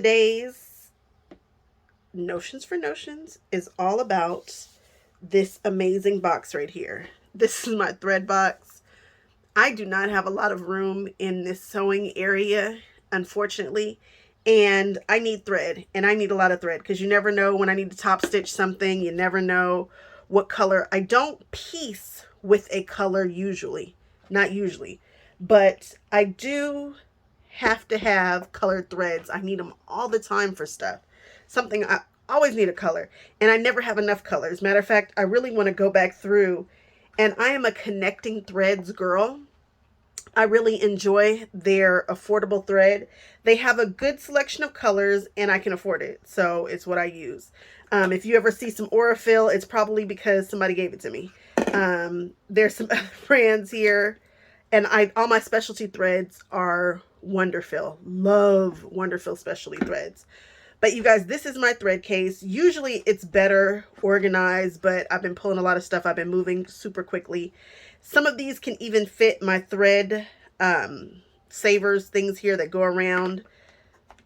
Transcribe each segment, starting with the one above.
today's Notions for Notions is all about this amazing box right here. This is my thread box. I do not have a lot of room in this sewing area, unfortunately, and I need thread, and I need a lot of thread because you never know when I need to top stitch something. You never know what color. I don't piece with a color usually, not usually, but I do have to have colored threads. I need them all the time for stuff. Something I always need a color, and I never have enough colors. Matter of fact, I really want to go back through, and I am a connecting threads girl. I really enjoy their affordable thread. They have a good selection of colors and I can afford it. So it's what I use. If you ever see some Aurifil, it's probably because somebody gave it to me. There's some other brands here, and all my specialty threads are Wonderfil. Love Wonderfil specialty threads. But you guys, this is my thread case. Usually it's better organized, but I've been pulling a lot of stuff. I've been moving super quickly. Some of these can even fit my thread savers, things here that go around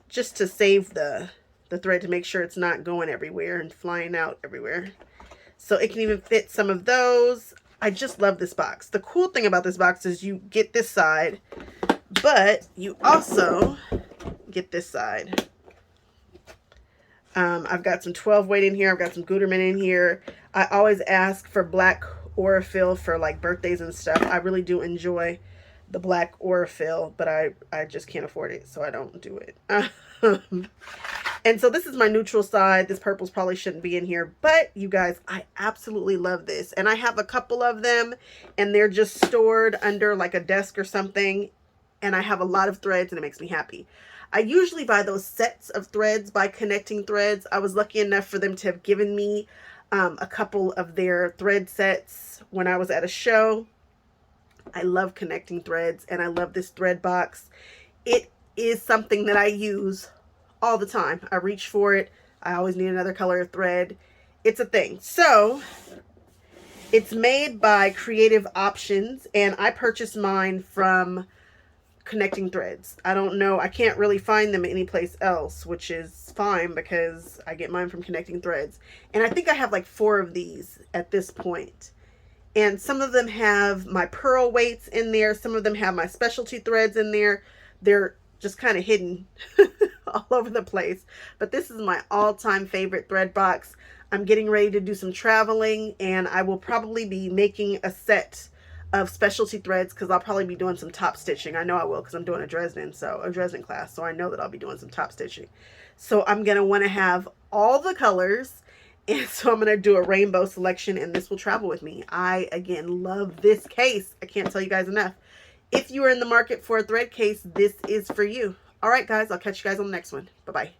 just to save the thread, to make sure it's not going everywhere and flying out everywhere. So it can even fit some of those. I just love this box. The cool thing about this box is you get this side, but you also get this side. I've got some 12 weight in here. I've got some Gutermann in here. I always ask for black Aurifil for like birthdays and stuff. I really do enjoy the black Aurifil, but I just can't afford it, so I don't do it. And so this is my neutral side. This purples probably shouldn't be in here, but you guys, I absolutely love this. And I have a couple of them, and they're just stored under like a desk or something, and I have a lot of threads, and it makes me happy. I usually buy those sets of threads by Connecting Threads. I was lucky enough for them to have given me a couple of their thread sets when I was at a show. I love Connecting Threads, and I love this thread box. It is something that I use all the time. I reach for it. I always need another color of thread. It's a thing. So it's made by Creative Options, and I purchased mine from Connecting Threads. I don't know. I can't really find them anyplace else, which is fine because I get mine from Connecting Threads. And I think I have like 4 of these at this point. And some of them have my pearl weights in there. Some of them have my specialty threads in there. They're just kind of hidden all over the place. But this is my all-time favorite thread box. I'm getting ready to do some traveling, and I will probably be making a set of specialty threads because I'll probably be doing some top stitching. I know I will because I'm doing a Dresden class, so I know that I'll be doing some top stitching. So I'm going to want to have all the colors, and so I'm going to do a rainbow selection, and this will travel with me. I, again, love this case. I can't tell you guys enough. If you are in the market for a thread case, this is for you. All right, guys, I'll catch you guys on the next one. Bye-bye.